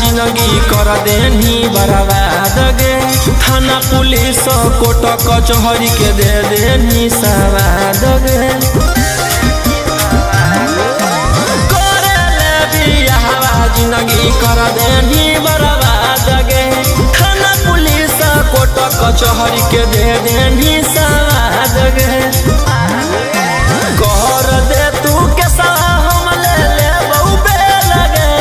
जिंदगी कर देनी बर्बाद गे। थाना पुलिस कोर्ट कचहरी के दे देनी सवाद गे। जिंदगी कर देनी बर्बाद गे। थाना पुलिस कोर्ट कचहरी के दे देनी सवाद गे। कर दे तू कैसा हम ले ले बहु बे लगे।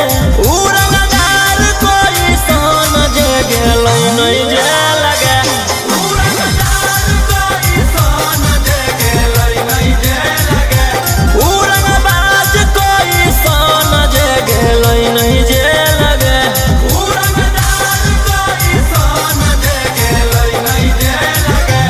उड़नदार कोई सन जे गेल नहीं जे लगे। उड़नदार कोई सन जे गेल नहीं जे लगे। उड़नबाज कोई सन जे गेल नहीं जे लगे। उड़नदार कोई सन जे गेल नहीं जे लगे।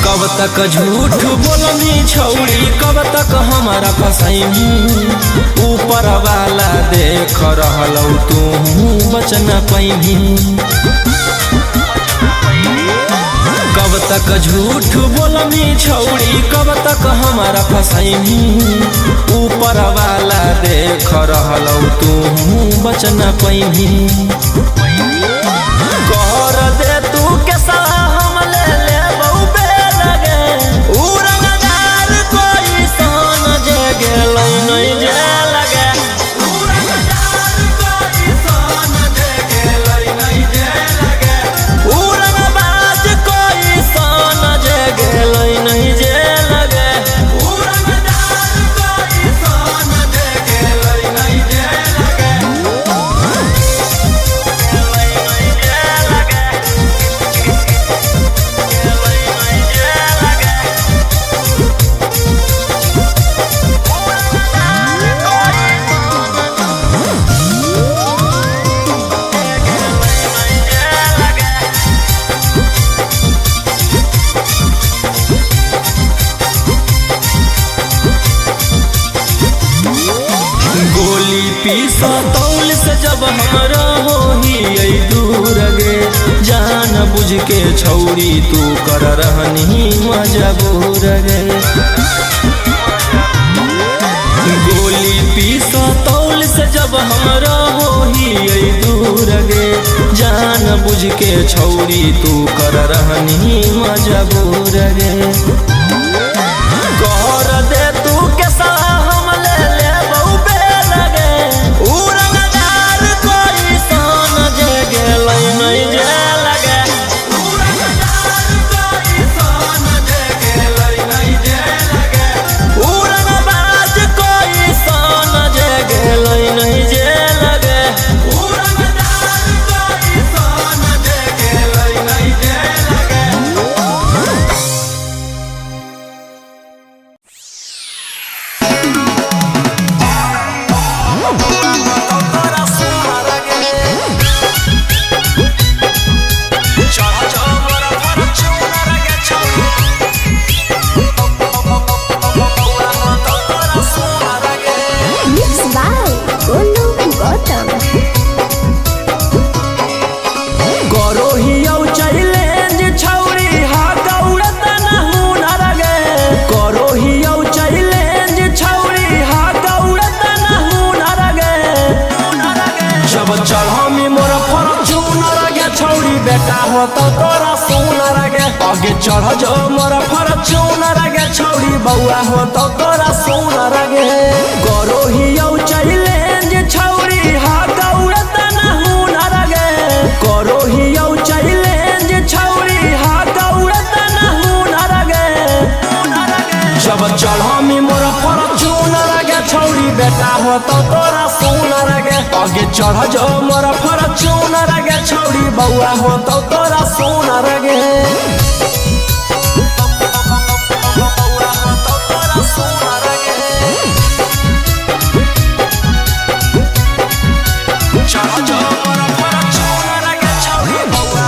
कब तक झूठ बोलनी छौड़ी, कब तक हमारा फसैनी। ऊपर वाला देख रहलौ तू बच न पैनी। कब तक झूठ बोलनी छौड़ी, कब तक हमारा फसैनी। ऊपर वाला देख रहलौ तू बच न पैनी। कर दे तू कैसा हम ले ले बहु बे लगे। उड़नदार कोई सन जे गेल नहीं जे लगे। उड़नदार कोई सन जे गेल नहीं जे लगे। उड़नबाज कोई सन जे गेल नहीं जे लगे। उड़नदार कोई सन जे गेल नहीं जे लगे। गोली पीसा तौल से जब हमरा होही दूर गे। जान बुझ के छौड़ी तू कर रहनी मजबूर गे। गोली पीसा तौल से जब हमरा होही दूर गे। जान बुझ के छौड़ी तू कर रहनी मजबूर गे। कर दे तू कैसा हम ले ले बहु बे लगे। उड़नदार कोई सन जे गेल नहीं जे लगे। उड़नदार कोई सन जे गेल नहीं जे लगे। उड़नबाज कोई सन जे गेल नहीं जे लगे। उड़नदार कोई सन जे गेल नहीं जे लगे। Mixed by Golu Gautam. करो हियौ चैलेंज छौड़ी हा गौरत न हुनर गे। करो हियौ चैलेंज छौड़ी हा गौरत न हुनर गे। जब चढ़मी मोर फॉर्च्यूनर गे छौड़ी बेटा हो तो तोरा सुनर गे। आगे चढ़ जो मोर फॉर्च्यूनर गे छौड़ी बउआ हो तो तोरा सुनर गे। करो हियौ चैलेंज छौड़ी हा गौरत न हुनर गे। करो हियौ चैलेंज छौड़ी हा गौरत न हुनर गे। जब चढ़मी मोर फॉर्च्यूनर गे छौड़ी बेटा हो तो तोरा सुनर गे। आगे चढ़ जो मोर फॉर्च्यूनर गे छौड़ी बउआ हो तो तोरा सुनर गे। चढ़ जो मोर फॉर्च्यूनर गे छौड़ी बउआ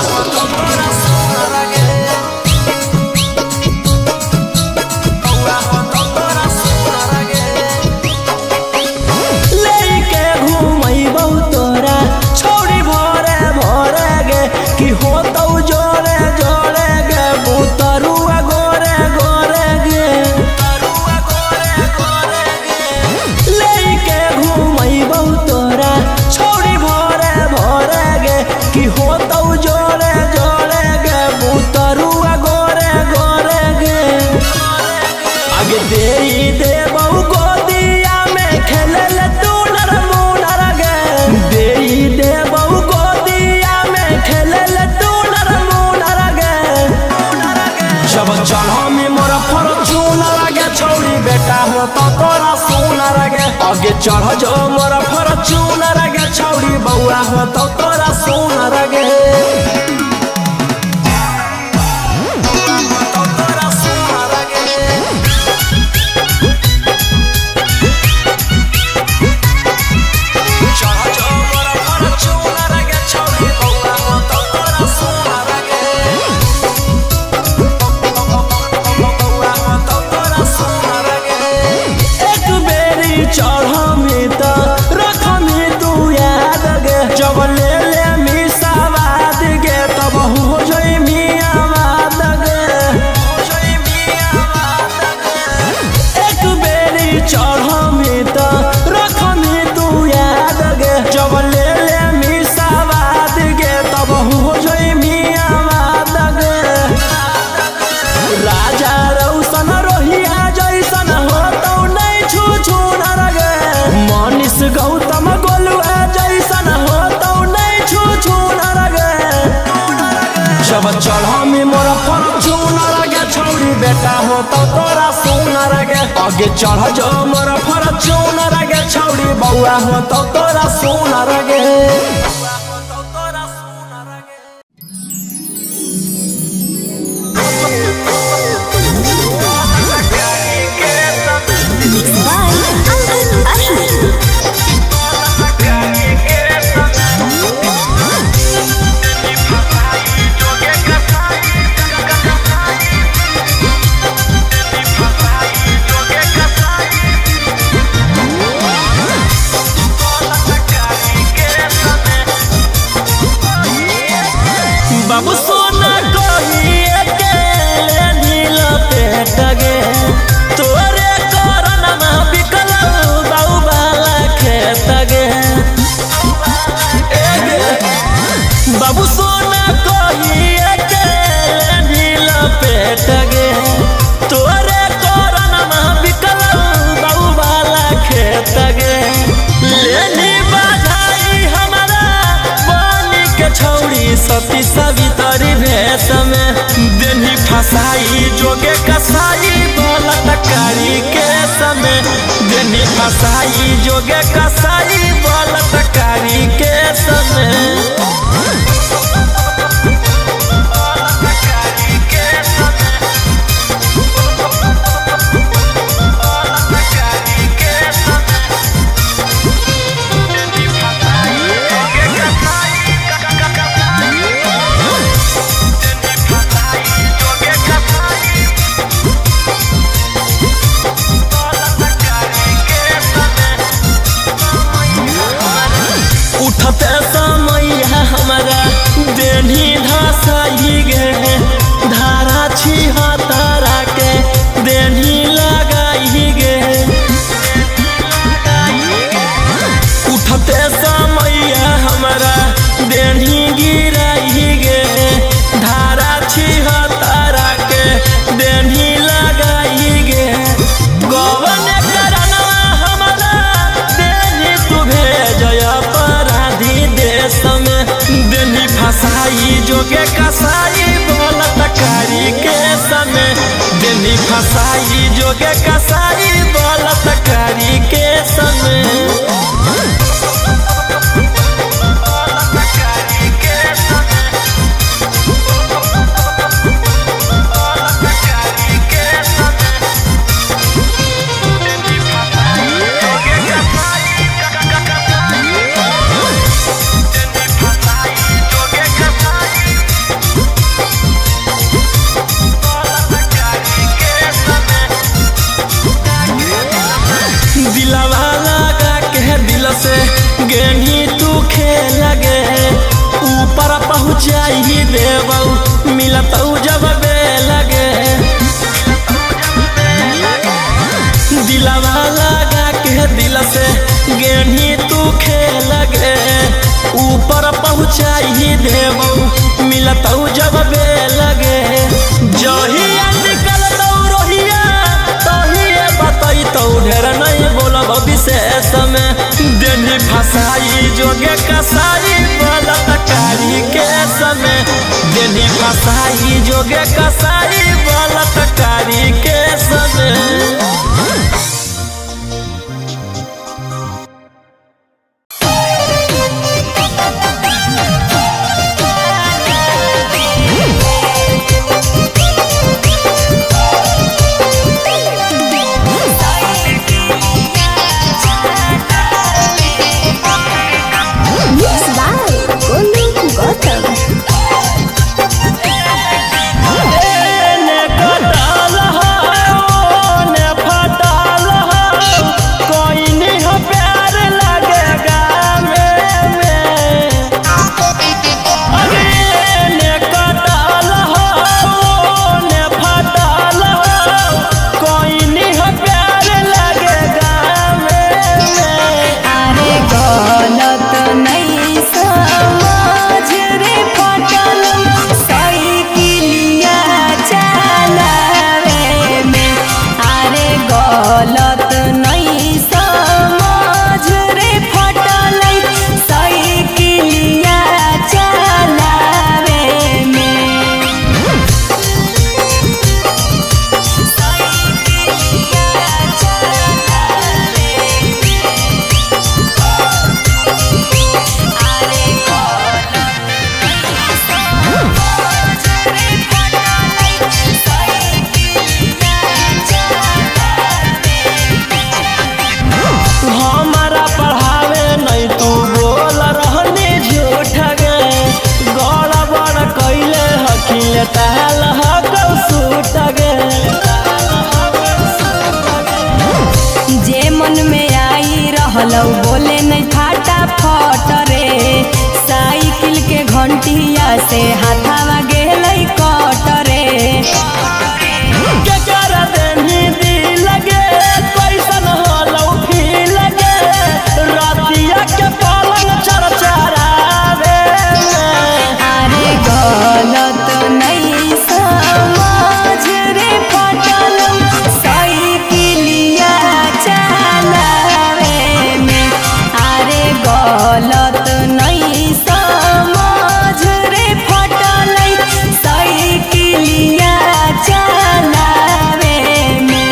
चढ़ में मोरा फॉर्च्यून लगे छौरी बेटा हो तो तोरा सोना लगे आगे चढ़ जो मोरा फॉर्च्यून लगे छौरी बउआ हो तो तोरा सोना लगे चढ़ में तो रख में तू याद गे जब ले ले मिसावाद गे तब हो जाई मियावाद गे एक बेरी चढ़ में तो रख में तू याद गे जब ले ले मिसावाद गे तब हो जाई मियावाद गे राजा रौशन रोहिया जैसन हो तो नहीं छू छू मनीष गौतम गोलुआ जैसन हो तो नहीं छू छू न लगे जब चढ़ में मोरा फॉर्च्यून लगे छौरी बेटा हो तो तोरा सोना लगे आगे चढ़ जो मोरा फॉर्च्यून लगे छौरी बउआ हो तो तोरा सोना लगे बाबू सोना कहिए के नील पेट गे तोरे करन में बिकल बाऊ बाला खेत गे बाबू सोना कहिए के नील पेट गे तोरे करन में बिकल बाऊ बाला खेत गे लेनी बाधाई हमारा बनी के छौरी सती सवितरी भेष में देनी फसाई जोगे कसाई बलात्कारी के समय देनी फसाई जोगे कसाई बलात्कारी के समय उठते समय हमारा देनी धसाई गे धारा छिहत्तरा के देनी लगाई गे उठते समय हमारा देनी गिराई गे धारा छिहत्तरा के देनी लगाई गे गवन करनवा हमारा देनी तू भेजया समय देनी फसाई जोगे कसाई बलात्कारी के समय देनी फसाई जोगे कसाई बलात्कारी के समय से गेनी तू खेल गे ऊपर पहुँचाई देबऊ मिलतऊ जब लगे दिलवा लगा के दिल से गेनी तू खेल गे ऊपर पहुँचाई देबऊ मिलतऊ जब लगे जहिया निकल रोहिया तहिए बतई तो ढेर नहीं बोलब विशेष में देनी फसाई जोगे कसाई बलात्कारी के समय पेनी फसाई जोगे कसाई बलात्कारी के सजे जे मन में आई रहलौ बोले नहीं फाटा फट रे साइकिल के घंटिया से हाथावा गेलै कट रे अरे गलत नहीं समझ रे फटलौ साइकिलिया चलावे में अरे गलत नहीं समझ रे फटलै साइकिलिया चलावे में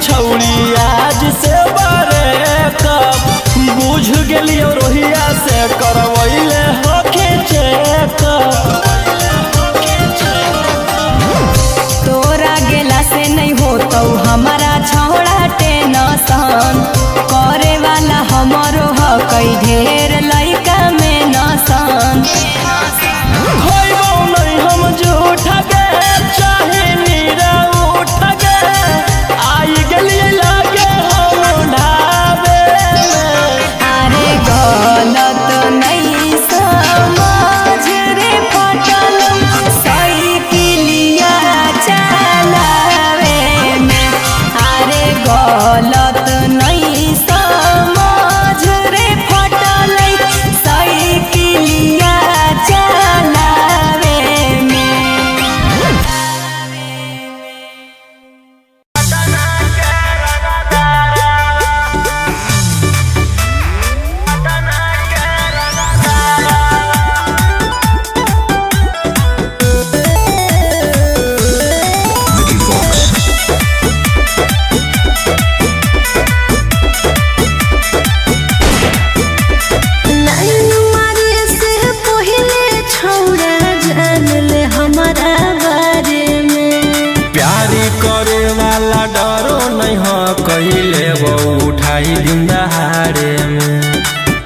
छौड़ी आज से बारे कब बुझ गेलियो रोहिया से करवैले होके तोरा गेला से नहीं होतौ हमारा छौड़ा टेंशन करे वाला हमरो ह कई ढेर लइका में नसन खोइबौ नहीं हम झूठ के चाहे नीरा उठ के आई गेलिए लागे हम ढाबे में अरे गलत नहीं समझ रे फटलौ साइकिलिया चलावे में अरे गलत नहीं समझ रे फटलै साइकिलिया चलावे में लाइन मारे से पहिले छौड़ा जान ले हमारा बारे में प्यारी करे वाला डरो नहीं हो कहिले वो उठाई दिन दहाड़े में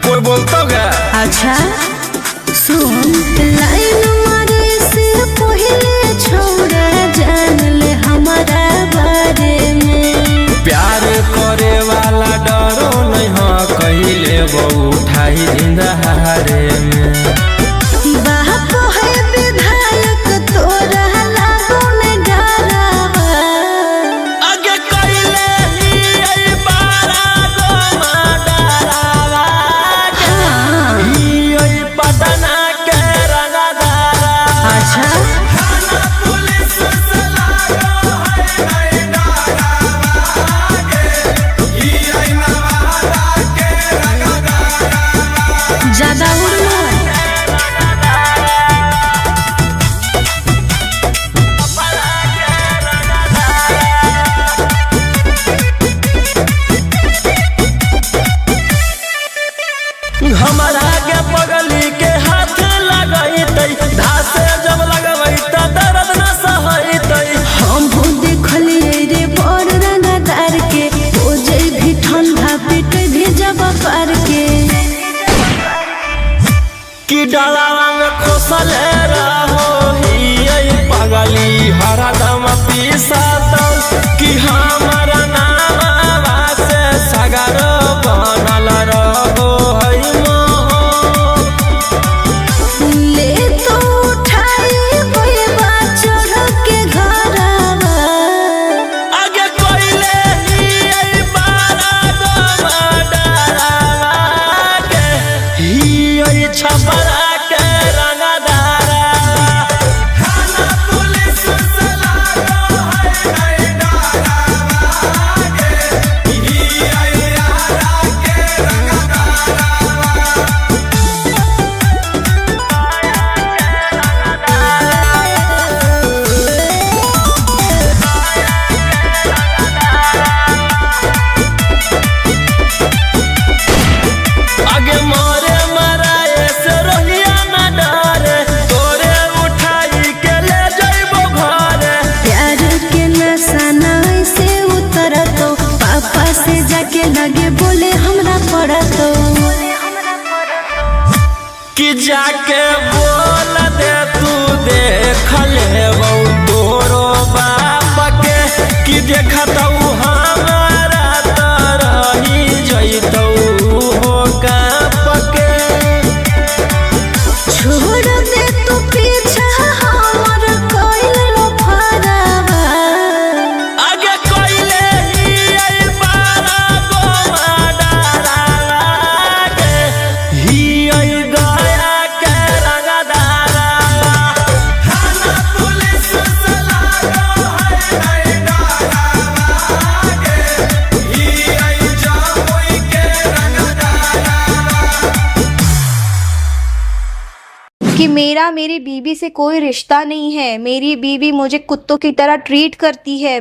कोई बोलतो गा अच्छा सुन लाइन मारे से पहिले छौड़ा जान ले हमारा बारे में प्यार करे वाला डरो नहीं हो कहिले वो उठाई दिन दहाड़े में बाप है विधायक तोरा लागो ने डरावा आगे कहिले ही के लगे बोले हमरा पड़त कि जाके बोल दे तू देख ले तोरो बाप के कि देखत हमारा तरही जैतौ हो काप के छोड़ दे तू पीछा हमर कोइल फरावा आगे कोइले ही बारा गोमा डारा के ही गया के रंगदारा थाना पुलिस से लागो है डारा के ही जामोई के रंगदारा कि मेरा मेरी बीवी से कोई रिश्ता नहीं है, मेरी बीवी मुझे कुत्तों की तरह ट्रीट करती है।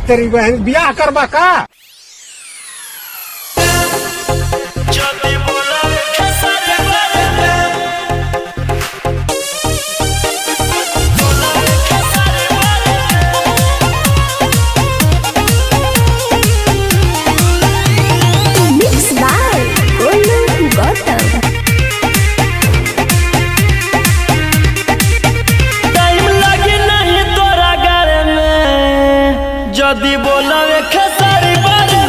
तेरी बहन ब्याह करबा का जदी बोला खेसारी बारे बोला Khesari mix by Golu Gautam time लगी नहीं तोरा घर में जदी बोला खेसारी बारे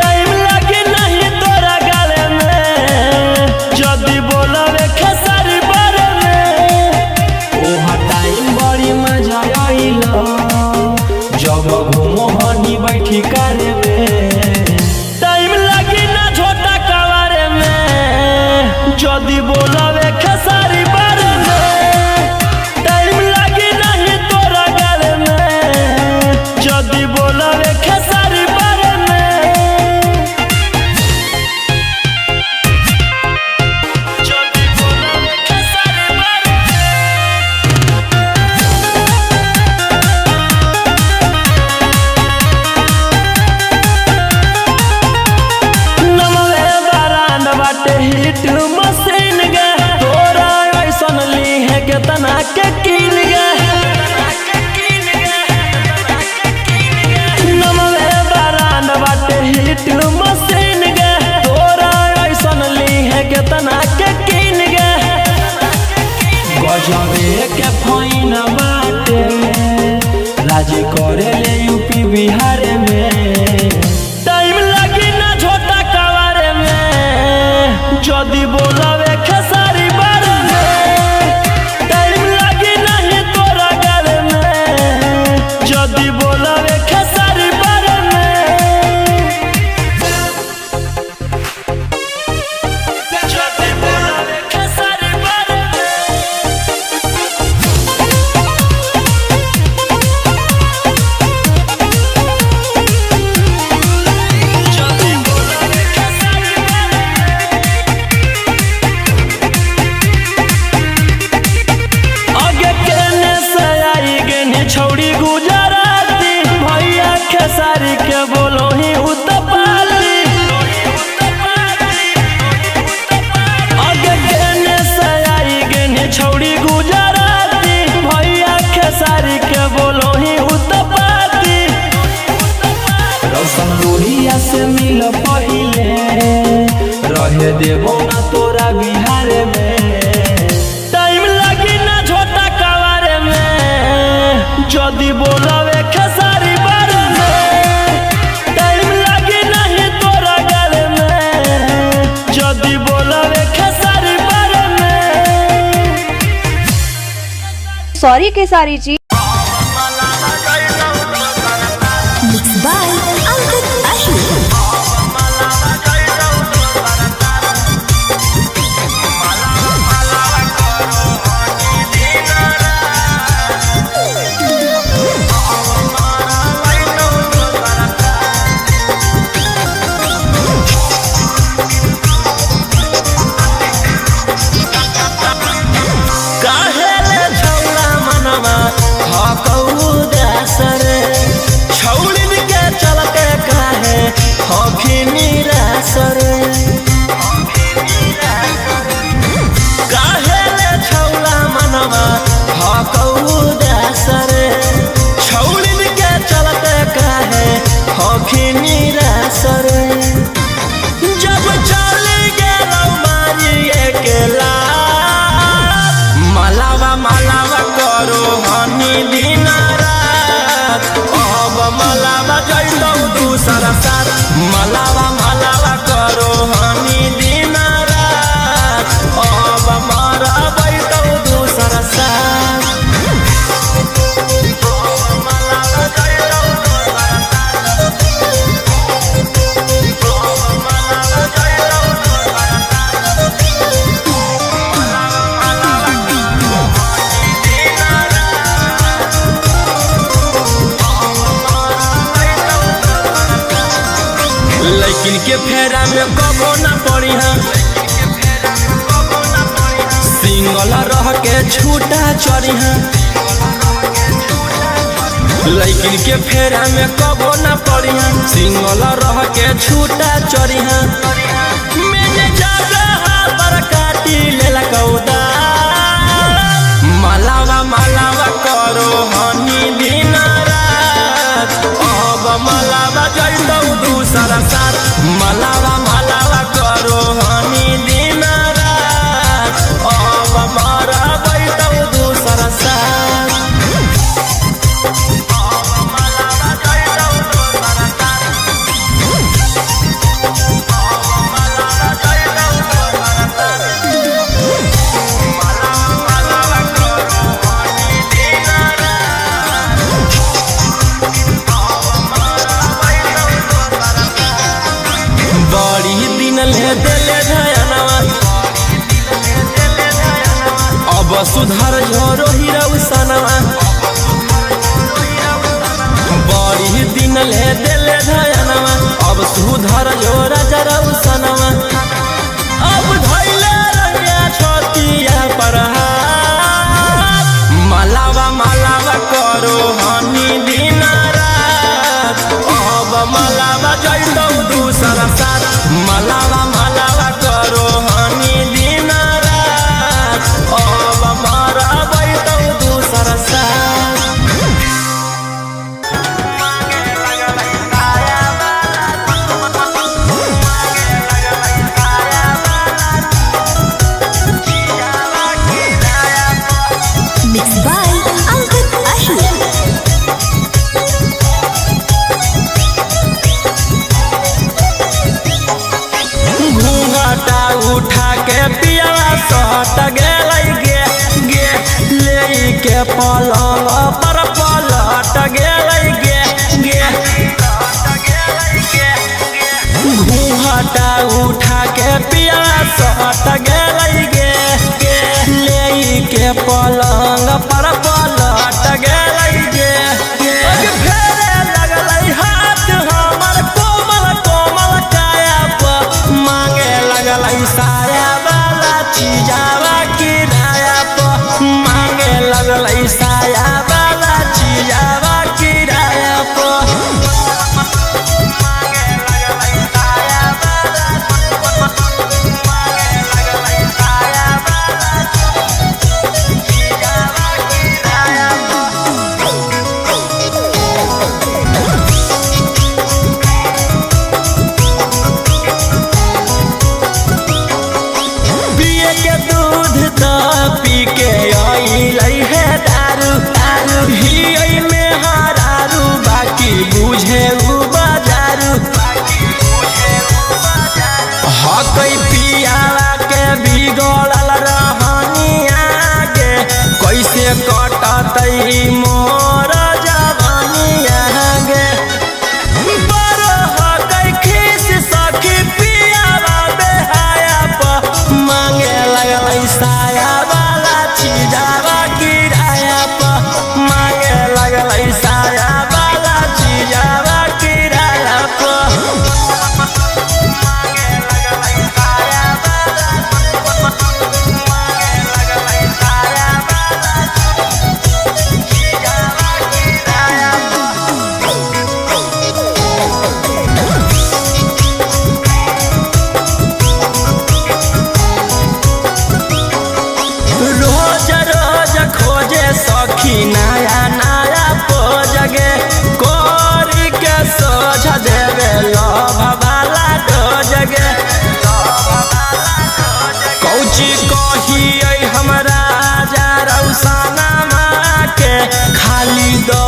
टाइम लगी नहीं तोरा घर में जदी बोला खेसारी बारे ओहा टाइम बड़ी मजा आइला जब घूमो हनी बैठी करे में टाइम लगी ना छोटा कवारे में जदी बोलावे खेसारी बारे में टाइम लगी नहीं तोरा गले में जदी बोलावे खेसारी बारे में जदी बोलावे खेसारी बारे नमवे बारांड बाटे हिट मशीन गे तोरा ऐसन ली है केतना के किल गे नमवे बारांड बाटे हिट मशीन गे तोरा ऐसन ली है केतना के किल गे गजबे के फाइन बाटे राजी करे ले यूपी बिहार में टाइम लगी ना छोटा कवारे में जदी बोलावे खेसारी बारे में टाइम लगी नहीं तोरा गले में जदी बोलावे खेसारी बारे में जदी बोलावे खेसारी बारे जदी बोलावे खेसारी आगे केने से आई गेनी छौड़ी गुजराती भैया खेसारी के बोलो ही उतपाती आगे केने से आई गेनी छौड़ी गुजराती भैया खेसारी के बोलो ही उतपाती रौशन रोहिया से मिल पहिले रहे देबो ना तोरा बिहार में टाइम लगी ना छोटा कवारे में जदी बोलावे खेसारी बारे में टाइम लगी नहीं तोरा गले में जदी बोलावे खेसारी बारे में sorry Khesari ji. Mix by Ankit Ashwin काहे ले छौड़ा मनवा दूसरा साथ मलावा मलावा करो हनी दिन रात अब मारा बैठो दूसरा साथ लेकिन के फेरा में कबो न पड़ी है सिंगल रह के छूटा चढ़ी है लेकिन के फेरा में कबो न पड़ी है सिंगल रह के छूटा चढ़ी है मैंने जगह पर काटी लेला कौदा मलावा मलावा करो हनी दिन रात अब मलावा जैतौ दूसरा साथ मलावा मलावा करो हनी दिन रात अब मारा बैठौ दूसरा साथ बड़ी दिन ले देले धयनवा अब सुधार झरो हीरो सनवा बड़ी दिन ले देले धयनवा अब सुधार झोरा जरो सनवा अब धैले रंगिया छोटिया पर मलावा मलावा करो हनी दिन रात अब मलावा जैतौ दूसरा साथ मलावा मलावा करो हनी दिन रात अब मारा बैठौ दूसरा साथ Mixed by Ankit Ashur. घूंघटा उठा के पिया सट गेलै गे ले के पलंग पर पलट गेलै गे घूंघटा उठा के पिया सट गेलै गे ले के पलंग पर पलट गेलै गे फेरे लगलै हाथ हमर कोमल कोमल काया पर मांगे लगलै साया वाला चीजावा किराया पर मांगे लगलै साया वाला चीजावा किराया पर पिए के दूध तो पी के अइलै है दारू हियै में हरारू बाकी बुझे उ बाजारू हकै पियाला के बिगड़ल रहनिया गे कैसे कटतै मोर जवानिया गे बड़ हकै खीस सखी पियाला बेहाया पर मांगे लगलै साया वाला चीजावा किराया पर मांगे लगलै साया वाला चीजावा किराया पर रोज रोज खोजे सखी नया नया पोजगे कोरी के सोझ देवे लभ वाला डोजगे कौची कहियै हमरा जा रौसना के खाली दो